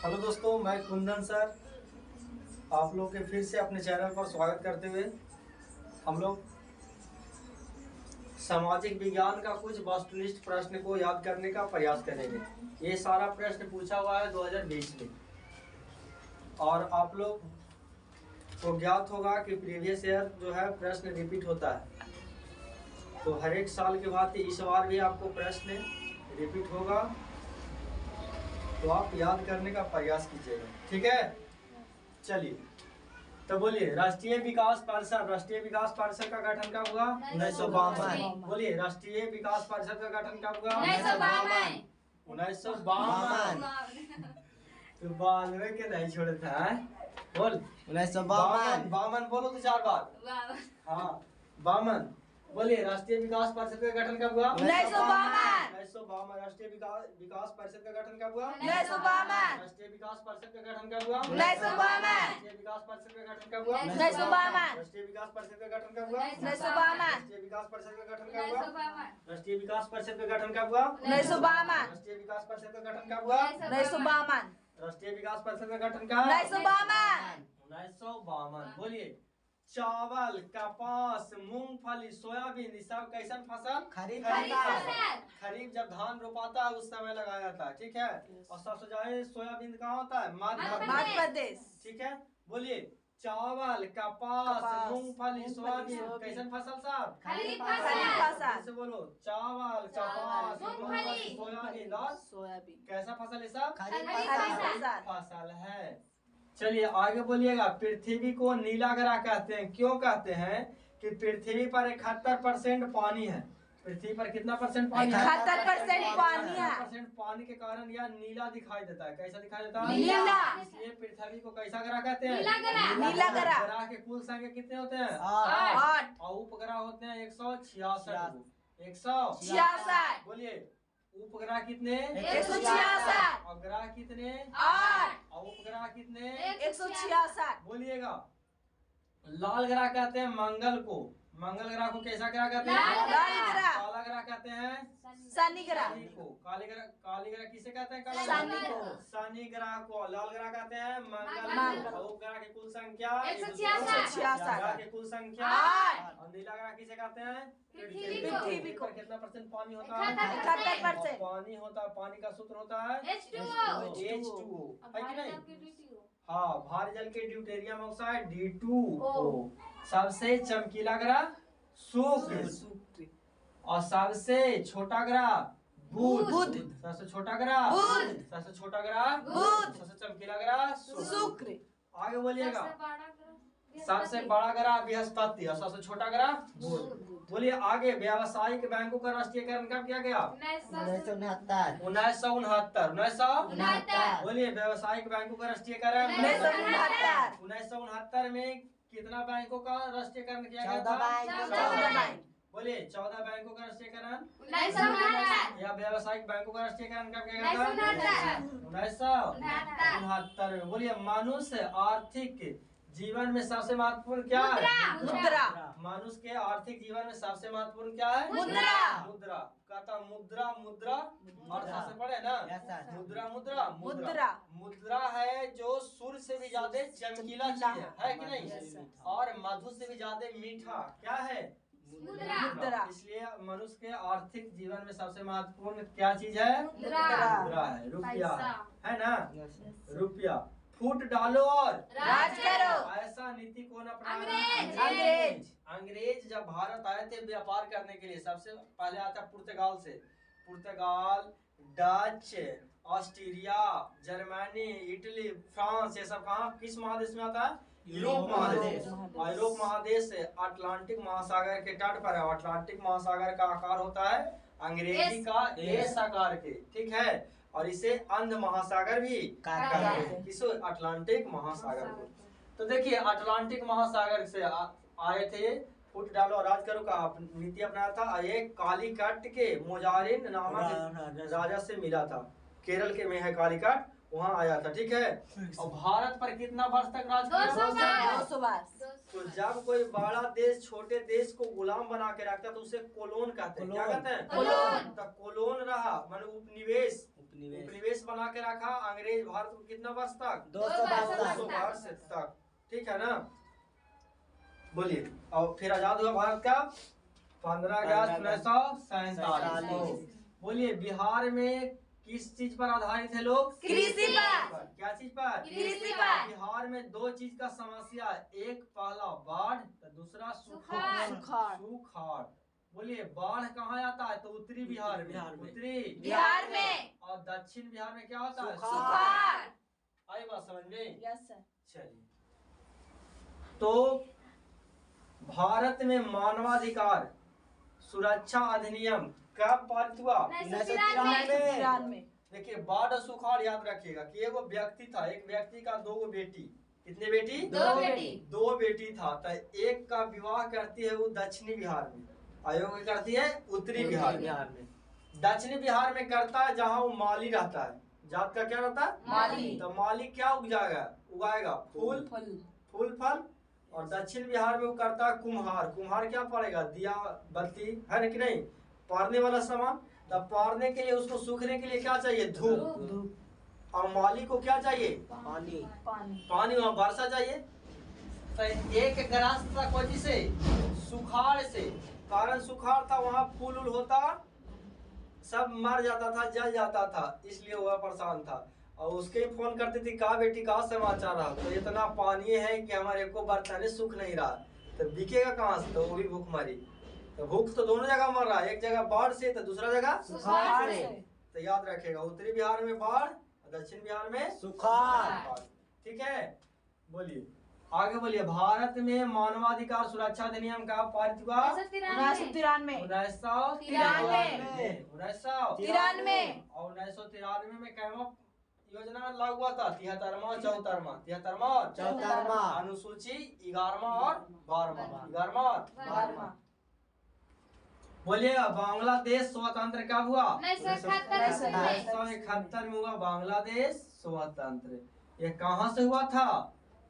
Hello दोस्तों, मैं Kundan sir आप लोग के फिर से अपने चैनल पर स्वागत करते हुए हम लोग सामाजिक विज्ञान का कुछ वस्तुनिष्ठ प्रश्न को याद करने का प्रयास करेंगे। ये सारा प्रश्न पूछा हुआ है 2020 में और आप लोग को ज्ञात होगा कि प्रीवियस ईयर जो है प्रश्न रिपीट होता है, तो हर एक साल के भांति इस बार भी आपको प्रश्न रिपीट होगा, तो आप याद करने का प्रयास कीजिएगा। ठीक है, चलिए तो बोलिए राष्ट्रीय विकास परिषद का गठन कब हुआ? 1952। बोलिए राष्ट्रीय विकास परिषद का गठन कब हुआ? 1952। तो 92 के नहीं छोड़े था। बोल 1952 बोलो तो 4 बार। हाँ 52। बोलिए राष्ट्रीय विकास परिषद का गठन कब हुआ? 1952। राष्ट्रीय विकास परिषद का गठन कब हुआ? 1952। राष्ट्रीय विकास परिषद का गठन कब हुआ? 1952। राष्ट्रीय विकास परिषद का गठन कब हुआ? 1952। राष्ट्रीय विकास परिषद का गठन कब हुआ? 1952। राष्ट्रीय विकास परिषद का गठन कब हुआ? राष्ट्रीय विकास परिषद का गठन कब हुआ? 1952। राष्ट्रीय विकास परिषद का गठन कब हुआ? 1952। राष्ट्रीय विकास परिषद का गठन कब? 1952। बोलिए चावल, कपास, मूंगफली, सोयाबीन, ये सब कैसन फसल? खरीफ खरीफ जब धान रोपाता है उस समय लगाया जाता है। ठीक है, और सबसे ज्यादा सोयाबीन कहाँ होता है? मध्य प्रदेश। ठीक है, बोलिए चावल, कपास, मूंगफली, सोयाबीन कैसन फसल साहब? खरीफ फसल। जैसे बोलो चावल, कपास, मूंगफली, सोयाबीन और सोयाबीन कैसा फसल है साहब? खरीफ फसल है। चलिए आगे बोलिएगा। पृथ्वी को नीला ग्रह कहते हैं, क्यों कहते हैं? कि पृथ्वी पर 71% पानी है। पृथ्वी पर कितना परसेंट पानी है? 71% पानी है। 71% पानी के कारण यह नीला दिखाई देता है। कैसा दिखाई देता है? नीला। इसलिए पृथ्वी को कैसा ग्रह कहते हैं? नीला ग्रह। ग्रह के कुल संख्या कितने होते हैं? 8। और उपग्रह होते हैं 166। 166। बोलिए उपग्रह कितने? 166। और ग्रह कितने? 8। और उपग्रह कितने? 166। बोलिएगा। लाल ग्रह कहते हैं मंगल को। मंगल ग्रह को कैसा ग्रह कहते हैं? लाल ग्रह। काला ग्रह कहते हैं शनि ग्रह को। काली ग्रह किसे कहते हैं? शनि को। शनि ग्रह को। लाल ग्रह कहते हैं मंगल मंगल। को। और उपग्रह की कुल संख्या 166। ग्रह की कुल संख्या 8। और नीला ग्रह किसे कहते हैं? पृथ्वी को। पर कितना परसेंट पानी होता है? 71%। पानी होता है। पानी का सूत्र होता है H2O। है कि नहीं? हाँ, भारी जल के ड्यूटेरियम ऑक्साइड D2O। सबसे चमकीला ग्रह शुक्र और सबसे छोटा ग्रह बुध। सबसे छोटा ग्रह बुध। सबसे छोटा ग्रह बुध। सबसे चमकीला ग्रह शुक्र। आगे बोलिएगा। सबसे बड़ा ग्रह बृहस्पति और सबसे छोटा ग्रह बुध। बोलिए आगे। व्यावसायिक बैंकों का राष्ट्रीयकरण कब किया गया? 1969। 1969। बोलिए व्यावसायिक बैंकों का राष्ट्रीयकरण 1969। 1969 में कितना बैंकों का राष्ट्रीयकरण किया गया 14 था? बैंक। बोलिए 14 बैंकों का राष्ट्रीयकरण 1969। या व्यावसायिक बैंकों का राष्ट्रीयकरण कब किया गया था? 1969 में। बोलिए मनुष्य आर्थिक जीवन में सबसे महत्वपूर्ण क्या है? मुद्रा। मनुष्य के आर्थिक जीवन में सबसे महत्वपूर्ण क्या है? मुद्रा। कहता मुद्रा और सबसे पढ़े ना मुद्रा है जो सूर्य से भी ज्यादा चमकीला चीज है कि नहीं? और मधु से भी ज्यादा मीठा क्या है? मुद्रा। इसलिए मनुष्य के आर्थिक जीवन में सबसे महत्वपूर्ण क्या चीज है? मुद्रा है, रुपया है ना? रुपया। फूट डालो और राज करो। ऐसा नीति कौन अपनाया? अंग्रेज जब भारत आए थे व्यापार करने के लिए, सबसे पहले आता पुर्तगाल से। पुर्तगाल, डच, ऑस्ट्रेलिया, जर्मनी, इटली, फ्रांस, ये सब कहाँ किस महादेश में आता है? यूरोप महादेश। यूरोप महादेश अटलांटिक महासागर के तट पर है। अटलांटिक महासागर का आकार होता है अंग्रेजी का एस आकार के। ठीक है, और इसे अंध महासागर भी कहते हैं। किसो? अटलांटिक महासागर को। तो देखिए अटलांटिक महासागर से आए थे। फुट डालो और राज करो का नीति अपनाया था। एक कालीकट के मोजारिन नामक राजा से मिला था। केरल के में है कालीकट, वहाँ आया था। ठीक है, और भारत पर कितना वर्ष तक राज किया? 200 वर्ष। तो जब कोई बड़ा देश छोटे देश को गुलाम बना के रखता है तो उसे कोलोन कहते हैं। क्या कहते हैं? कोलोन। तो कोलोन रहा माने उपनिवेश बना बना के रखा अंग्रेज भारत को कितना वर्ष तक? 262 वर्ष तक। ठीक है ना? बोलिए। और फिर आजाद हुआ भारत का 15 अगस्त 1947। बोलिए बिहार में किस चीज पर आधारित है लोग? कृषि पर। क्या चीज पर? कृषि पर। बिहार में दो चीज का समस्या है, एक पहला बाढ़ तो दूसरा सुखाड़। सुखाड़। बोलिए बाढ़ कहाँ आता है? तो उत्तरी बिहार में। उत्तरी बिहार में। और दक्षिण बिहार में क्या होता है? सुखाड़। आई बात समझ में? Yes sir. चलिए, तो भारत में मानवाधिकार सुरक्षा अधिनियम कब पारित हुआ? 1993। देखिए बाढ़ और सुखाड़ याद रखिएगा कि एगो व्यक्ति था, एक व्यक्ति का दो बेटी। कितने बेटी? 2 बेटी। 2 बेटी था। तो एक का विवाह करती है वो दक्षिणी बिहार में, आयोग करती है उत्तरी बिहार में। दक्षिणी बिहार में करता है जहाँ वो माली रहता है। जात का क्या रहता है? माली। तो माली क्या उगाएगा? फूल फल। और दक्षिण बिहार में वो करता है कुम्हार। कुम्हार क्या पड़ेगा? दिया बत्ती है कि नहीं, पारने वाला सामान। तब पारने के लिए उसको सूखने के लिए क्या चाहिए? धूप। और माली को क्या चाहिए? पानी वहाँ वर्षा चाहिए। तो एक ग्रास था कोई से सुखाड़ से, कारण सुखाड़ था, वहाँ फूल होता सब मर जाता था, जल जाता था, इसलिए वह परेशान था। और उसके ही फोन करती थी, कहा बेटी कहा समाचार रहा? तो इतना पानी है कि हमारे को बर्तन सूख नहीं रहा, तो बिकेगा कहाँ से? तो वो भी भूखमरी। तो भूख तो दोनों जगह मर रहा है, एक जगह बाढ़ से तो दूसरा जगह सुखाड़ से। तो याद रखेगा उत्तरी बिहार में बाढ़, दक्षिण बिहार में सुखाड़। ठीक है? बोलिए आगे बोलिए। भारत में मानवाधिकार सुरक्षा अधिनियम का पारित हुआ? 1993। 1993। और 1993 में कैमप योजना लागू हुआ था? 73वां 74वां अनुसूची 11वां और 12वां। बोलिएगा बांग्लादेश स्वतंत्र कब हुआ? 1971 में हुआ बांग्लादेश स्वतंत्र। ये कहाँ से हुआ था?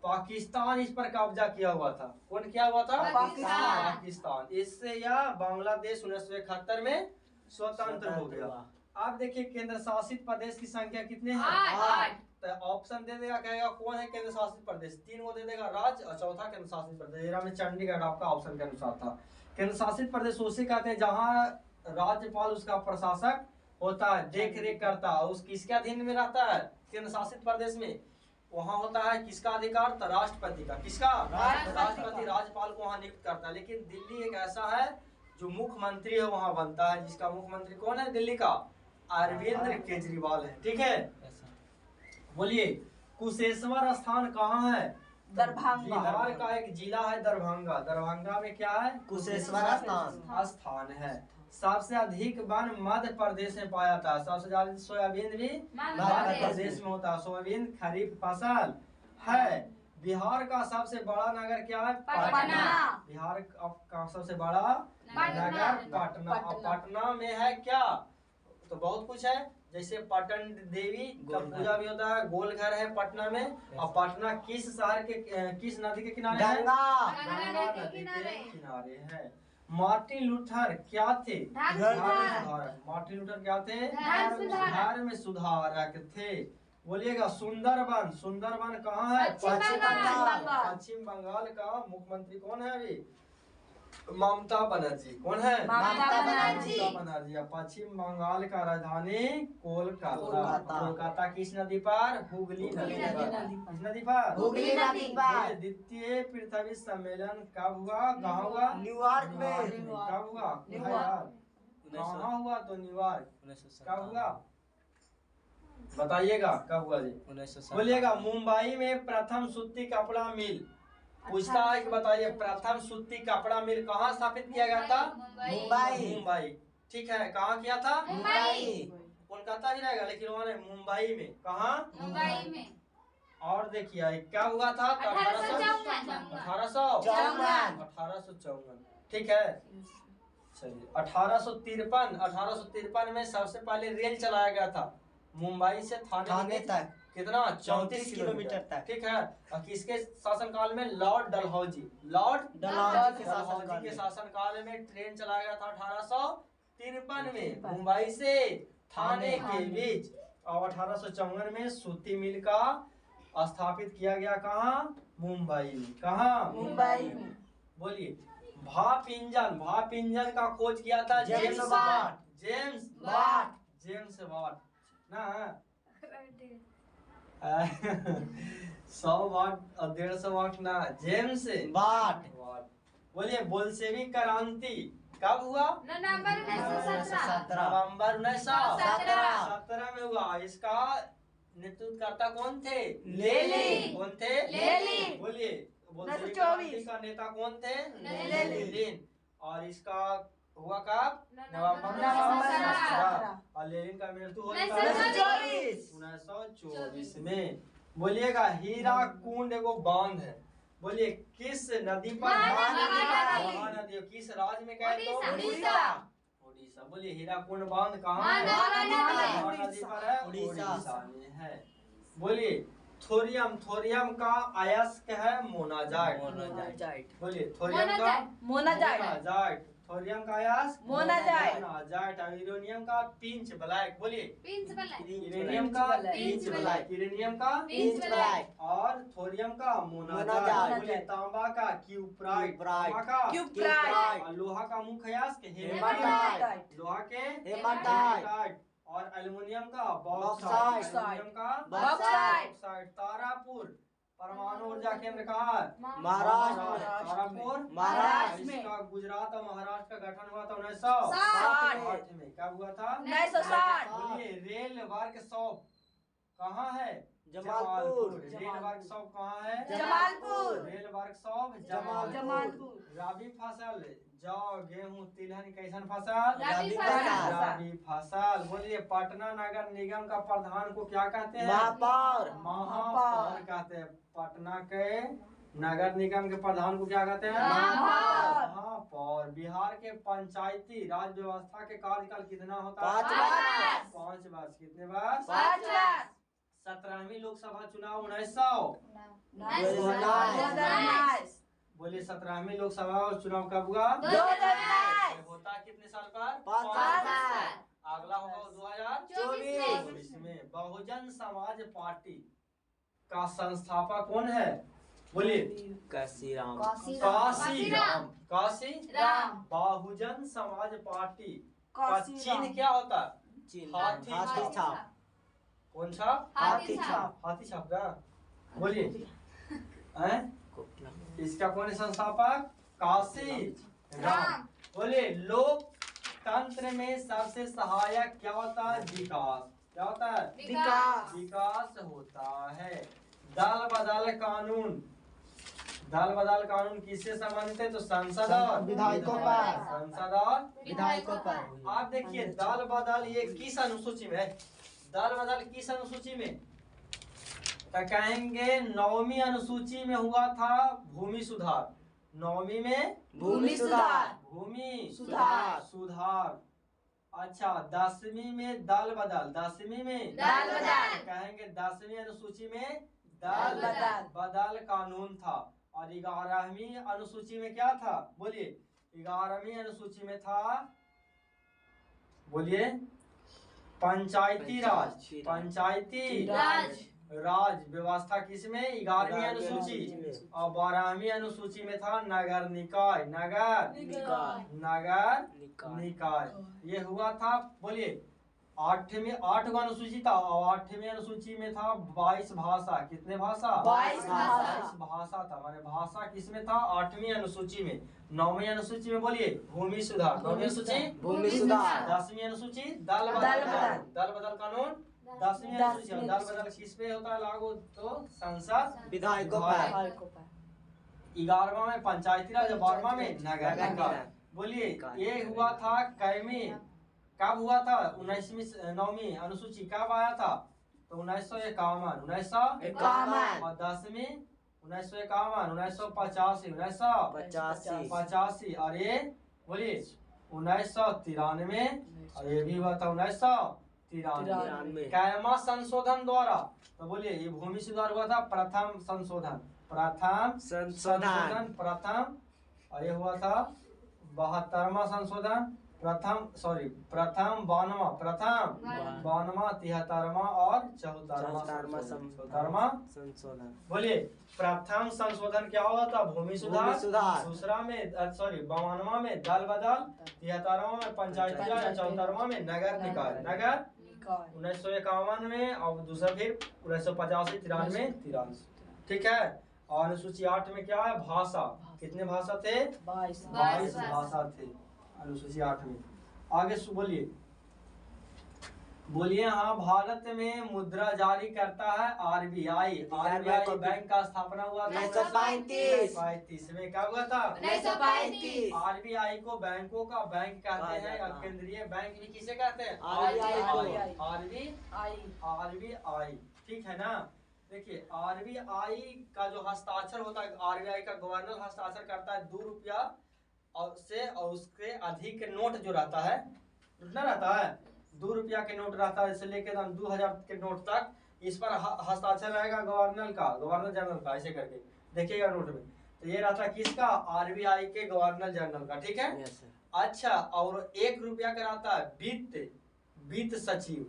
पाकिस्तान इस पर कब्जा किया हुआ था। कौन किया हुआ था? पाकिस्तान। इससे यह बांग्लादेश 1971 में स्वतंत्र हो गया। आप देखिए केंद्र शासित प्रदेश की संख्या कितने हैं? 8। तो ऑप्शन दे देगा, कहेगा कौन है केंद्र शासित प्रदेश? 3 को दे देगा राज्य और चौथा केंद्र शासित प्रदेश। में चंडीगढ़ आपका ऑप्शन के अनुसार था। केंद्र शासित प्रदेश उसे कहते हैं जहाँ राज्यपाल उसका प्रशासक होता है, देख रेख करता है। उस किसके अधीन में रहता है? केंद्र शासित प्रदेश में। वहाँ होता है किसका अधिकार? तो राष्ट्रपति का। किसका? राष्ट्रपति राज्यपाल को वहाँ नियुक्त करता है। लेकिन दिल्ली एक ऐसा है जो मुख्यमंत्री है वहाँ बनता है, जिसका मुख्यमंत्री कौन है? दिल्ली का अरविंद केजरीवाल है। ठीक है? बोलिए कुशेश्वर स्थान कहाँ है? दरभंगा। बिहार का एक जिला है दरभंगा। दरभंगा में क्या है? कुशेश्वर स्थान है। सबसे अधिक वन मध्य प्रदेश में पाया जाता है। सबसे ज्यादा सोयाबीन भी मध्य प्रदेश में होता है। सोयाबीन खरीफ फसल है। बिहार का सबसे बड़ा नगर क्या है? पटना। बिहार का सबसे बड़ा नगर पटना। और पटना में है क्या? तो बहुत कुछ है, जैसे पटन देवी का पूजा भी होता है। गोल घर है पटना में। और पटना किस शहर के किस नदी के किनारे है? गंगा नदी के किनारे है। मार्टिन लूथर क्या थे? मार्टिन लूथर क्या थे? धर्म सुधारक थे। बोलिएगा सुंदरबन। सुंदरबन कहाँ है? पश्चिम बंगाल का मुख्यमंत्री कौन है अभी? ममता बनर्जी। कौन है? ममता बनर्जी। पश्चिम बंगाल का राजधानी कोलकाता किस नदी पर? हुगली नदी पर। द्वितीय पृथ्वी सम्मेलन कब हुआ? कहाँ हुआ? न्यूयॉर्क में। कब हुआ? कहाँ हुआ? तो न्यूयॉर्क। कब हुआ बताइएगा? कब हुआ जी? बोलिएगा मुंबई में प्रथम सूती कपड़ा मिल। पूछता है कि बताइए प्रथम सूती कपड़ा मिल कहाँ स्थापित किया गया था? मुंबई। ठीक है, कहाँ किया था? कोलकाता ही रहेगा, लेकिन उन्होंने मुंबई में। कहाँ? मुंबई में। और देखिए क्या हुआ था? 1854। ठीक है, चलिए 1853 में सबसे पहले रेल चलाया गया था मुंबई से थाने तक। कितना? 34 किलोमीटर तक। ठीक है। और किसके शासनकाल में? लॉर्ड डलहौजी के शासनकाल में ट्रेन चलाया गया था 1853 में मुंबई से थाने के बीच। और 1854 में सूती मिल का स्थापित किया गया कहाँ? मुंबई में। कहाँ? मुंबई में। बोलिए। भाप इंजन का खोज किया था James Watt. James Watt. James Watt ना। 100 वाट और 150 वाट ना, जेम्स वाट। बोलिए। बोल्शेविक क्रांति कब हुआ? नवंबर 1917। नवंबर 1917 17 में हुआ। इसका नेतृत्वकर्ता कौन थे? लेनिन। कौन थे? लेनिन। बोलिए। बोल्शेविक 1924 क्रांति का नेता कौन थे? लेनिन। और इसका हुआ कब? नवंबर नवंबर 1917। और लेनिन का मृत्यु हुआ 1924 में। बोलिएगा। हीरा कुंड एगो बांध है। बोलिए किस नदी पर? महानदी। किस राज्य में कहे तो? उड़ीसा। उड़ीसा। बोलिए हीराकुंड बांध कहाँ है? महानदी पर है, उड़ीसा में है। बोलिए। थोरियम का अयस्क है मोनाजाइट। बोलिए थोरियम का मोनाजाइट। थोरियम का अयस्क मोनाजाइट। और यूरेनियम का पिंच ब्लैक। बोलिए यूरेनियम का पिंच ब्लैक। यूरेनियम का पिंच ब्लैक। और थोरियम का मोनाजाइट। मोनाजाइट। बोलिए तांबा का क्यूप्राइट। तांबा का क्यूप्राइट। और लोहा का मुख्य अयस्क हेमाटाइट। लोहा के हेमाटाइट। और एल्युमिनियम का बॉक्साइट। एल्युमिनियम का बॉक्साइट। तारापुर परमाणु ऊर्जा केंद्र कहाँ है? महाराष्ट्र। तारापुर महाराष्ट्र में। इसका गुजरात और महाराष्ट्र का गठन हुआ था 1960 में। कब हुआ था? 1960। बोलिए। रेल वर्कशॉप कहाँ है? जमालपुर। रेल वर्कशॉप कहाँ है? जमालपुर। Rail workshop Jamalpur. रबी फसल जौ गेहूं तिलहन कैसन फसल? रबी फसल। रबी फसल। बोलिए। पटना नगर निगम का प्रधान को क्या कहते हैं? महापौर। महापौर कहते हैं। पटना के नगर निगम के प्रधान को क्या कहते हैं? महापौर। महापौर। बिहार के पंचायती राज व्यवस्था के कार्यकाल कितना होता 5 है? वर्ष। 5 वर्ष। कितने वर्ष? 5 वर्ष। 17वीं लोकसभा चुनाव 1900। 2019। बोलिए। 17वीं लोकसभा चुनाव कब हुआ? 2019। होता कितने साल पर? 5 साल। अगला होगा 24 में। बहुजन समाज पार्टी का संस्थापक कौन है? बोलिए। काशीराम। काशीराम। राम। बहुजन समाज पार्टी का चिन्ह क्या होता है? हाथी छाप। कौन सा? हाथी छाप। हाथी छाप का। बोलिए। हैं? इसका कौन है संस्थापक? काशी राम। बोलिए। लोकतंत्र में सबसे सहायक क्या होता है? विकास। क्या होता है? विकास होता है। दल बदल कानून किससे संबंधित है? तो संसद और विधायकों पर। संसद और विधायकों पर। आप देखिए दल बदल ये किस अनुसूची में है? दल बदल किस अनुसूची में? तो कहेंगे 9वीं अनुसूची में हुआ था भूमि सुधार। 9वीं में भूमि सुधार। भूमि सुधार। अच्छा 10वीं में दल बदल। 10वीं में दल बदल। कहेंगे 10वीं अनुसूची में दल दल बदल कानून था। और 11वीं अनुसूची में क्या था? बोलिए। 11वीं अनुसूची में था। बोलिए। पंचायती राज। पंचायती राज व्यवस्था किसमें? 11वीं अनुसूची। और 12वीं अनुसूची में था नगर निकाय। नगर निकाय ये हुआ था। बोलिए। 8 गो अनुसूची था और 8वीं अनुसूची में था 22 भाषा। कितने भाषा? 22 भाषा था। माने भाषा किसमें था? 8वीं अनुसूची में। 9वीं अनुसूची में बोलिए भूमि सुधार। 9वीं अनुसूची भूमि सुधार। 10वीं अनुसूची दल बदल कानून। 10वीं अनुसूची दल बदल किस पे होता है लागू? तो संसद विधायकों पर। 11वां में पंचायती राज। 12वां में नगर निकाय। बोलिए। ये हुआ था कैमी कब हुआ था? 9वीं अनुसूची कब आया था? तो 1951। 1951। और 10वीं 1951, 1985, 1985 और ये बोलिए 1993 और ये भी हुआ था 1993। कैमा संशोधन द्वारा। तो बोलिए ये भूमि सुधार हुआ था प्रथम संशोधन। प्रथम और ये हुआ था 72वां संशोधन प्रथम 92वां, प्रथम 92वां, 73वां और 74वां संशोधन। बोलिए प्रथम संशोधन क्या हुआ था? भूमि सुधार। सुधार। दूसरा में 92वां में दल बदल, 73वां में पंचायती राज, 74वां में नगर निकाय। नगर 1951 में और दूसरा फिर 1985, 93। ठीक है। और अनुसूची 8 में क्या है? भाषा। कितने भाषा थे? 22 22 भाषा थे अनुसूची 8 में। आगे बोलिए हाँ, भारत में मुद्रा जारी करता है आरबीआई। आरबीआई बैंक का स्थापना हुआ था 1935 में। क्या हुआ था? 1935। आरबीआई को बैंकों का बैंक कहते हैं, या केंद्रीय बैंक भी किसे कहते हैं? आरबीआई। ठीक है ना। देखिए आरबीआई का जो हस्ताक्षर होता है, आरबीआई का गवर्नर हस्ताक्षर करता है 2 रुपया और उसके अधिक के नोट जो रहता है, कितना रहता है? 2 रुपया के नोट रहता है, इससे लेकर 2000 के नोट तक। इस पर हस्ताक्षर रहेगा गवर्नर जनरल का, ऐसे करके देखिएगा नोट में। तो ये रहता है किसका? आरबीआई के गवर्नर जनरल का। ठीक है। अच्छा, और 1 रुपया का रहता है वित्त सचिव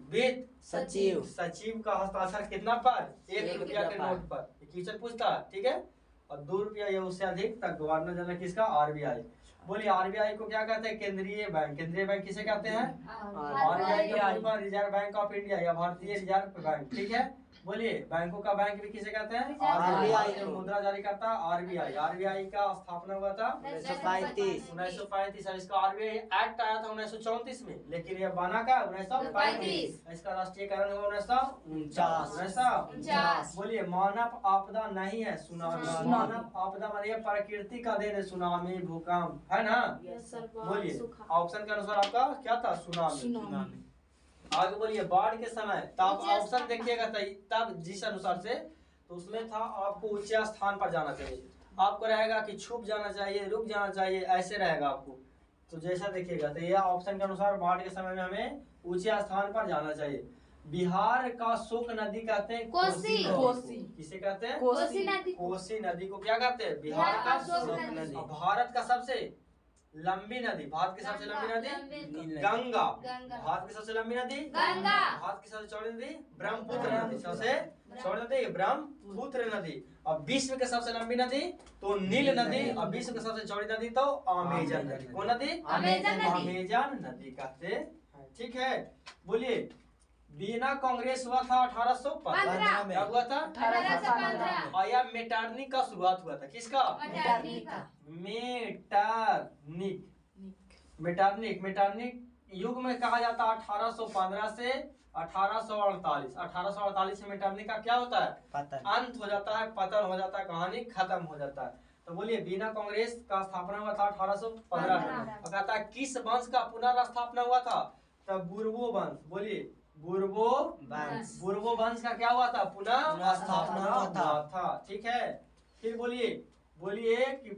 का हस्ताक्षर कितना पर? 1 रुपया के नोट पर। क्वेश्चन पूछता है। ठीक है। और 2 रुपया या उससे अधिक तक गवर्नर जनरल किसका? आरबीआई। बोलिए आरबीआई को क्या कहते हैं? केंद्रीय बैंक। केंद्रीय बैंक किसे कहते हैं? आरबीआई का रिजर्व बैंक ऑफ इंडिया या भारतीय रिजर्व बैंक। ठीक है। बोलिए बैंकों का बैंक भी किसे कहते हैं? आरबीआई। जो मुद्रा जारी करता है आरबीआई। आरबीआई का स्थापना हुआ था 1935। इसका आरबीआई एक्ट आया था 1934 में, लेकिन ये बना का 1935। इसका राष्ट्रीयकरण हुआ 1949। बोलिए मानव आपदा नहीं है सुनामी। मानव आपदा मतलब प्रकृति का देन है, सुनामी भूकंप, है ना। बोलिए ऑप्शन के अनुसार आपका क्या था? सुनामी। आगे बोलिए बाढ़ के समय, तब ऑप्शन देखिएगा तब जिस अनुसार से, तो उसमें था आपको ऊंचे स्थान पर जाना चाहिए, आपको रहेगा कि छुप जाना चाहिए, रुक जाना चाहिए, ऐसे रहेगा आपको। तो जैसा देखिएगा तो यह ऑप्शन के अनुसार बाढ़ के समय में हमें ऊंचे स्थान पर जाना चाहिए। बिहार का शोक नदी कहते हैं कोसी। किसे कहते हैं? कोसी नदी को क्या कहते हैं? बिहार का शोक नदी। भारत का सबसे लंबी नदी, भारत की सबसे लंबी नदी गंगा। भारत की सबसे लंबी नदी गंगा। भारत की सबसे चौड़ी नदी ब्रह्मपुत्र नदी। सबसे चौड़ी नदी ब्रह्मपुत्र नदी। और विश्व की सबसे लंबी नदी तो नील नदी, और विश्व की सबसे चौड़ी नदी तो अमेजन नदी। कौन नदी? अमेजन नदी कहते हैं। ठीक है। बोलिए बीना कांग्रेस हुआ था 1815 में। क्या हुआ था? 1815। और यह मेटरनिक का शुरुआत हुआ था। किसका? मेटरनिक युग में कहा जाता है 1815 से 1848। 1848 में मेटरनिक का क्या होता है? अंत हो जाता है, पतन हो जाता है, कहानी खत्म हो जाता है। तो बोलिए बीना कांग्रेस का स्थापना हुआ था 1815 में। और कहता है किस वंश का पुनर्स्थापना हुआ था? तब बुर्बो वंश। बोलिए बुर्बो वंश का क्या हुआ था? पुनः स्थापना हुआ था। ठीक है। फिर बोलिए कि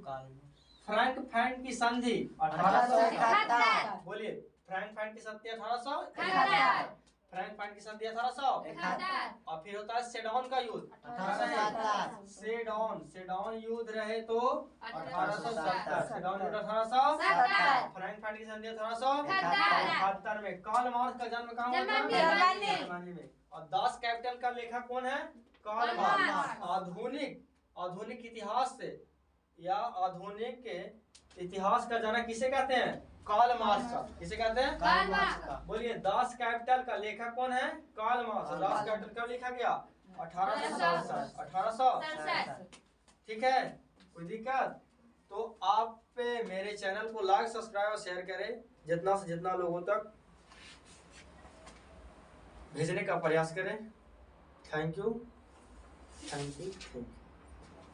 फ्रैंकफर्ट की संधि 1871। बोलिए फ्रैंकफर्ट की संधि 1871। फ्रैंकफर्ट की संधि 1871। और फिर होता है सेडन का युद्ध 1870। सेडन युद्ध रहे तो 1870। सेडन युद्ध 1870। फ्रैंकफर्ट की संधि 1878 में। कार्ल मार्क्स का जन्म कहाँ हुआ था? जर्मनी में। और 10 कैपिटल का लेखक कौन है? Karl Marx. आधुनिक इतिहास से या आधुनिक इतिहास का जनक किसे कहते हैं? कार्ल मार्क्स का। किसे कहते हैं? कार्ल मार्क्स का। बोलिए 10 कैपिटल का लेखक कौन है? Karl marks. 10 कैपिटल कब लिखा गया? 1867। ठीक है। कोई दिक्कत? तो आप मेरे चैनल को लाइक, सब्सक्राइब और शेयर करें, जितना से जितना लोगों तक भेजने का प्रयास करें। Thank you.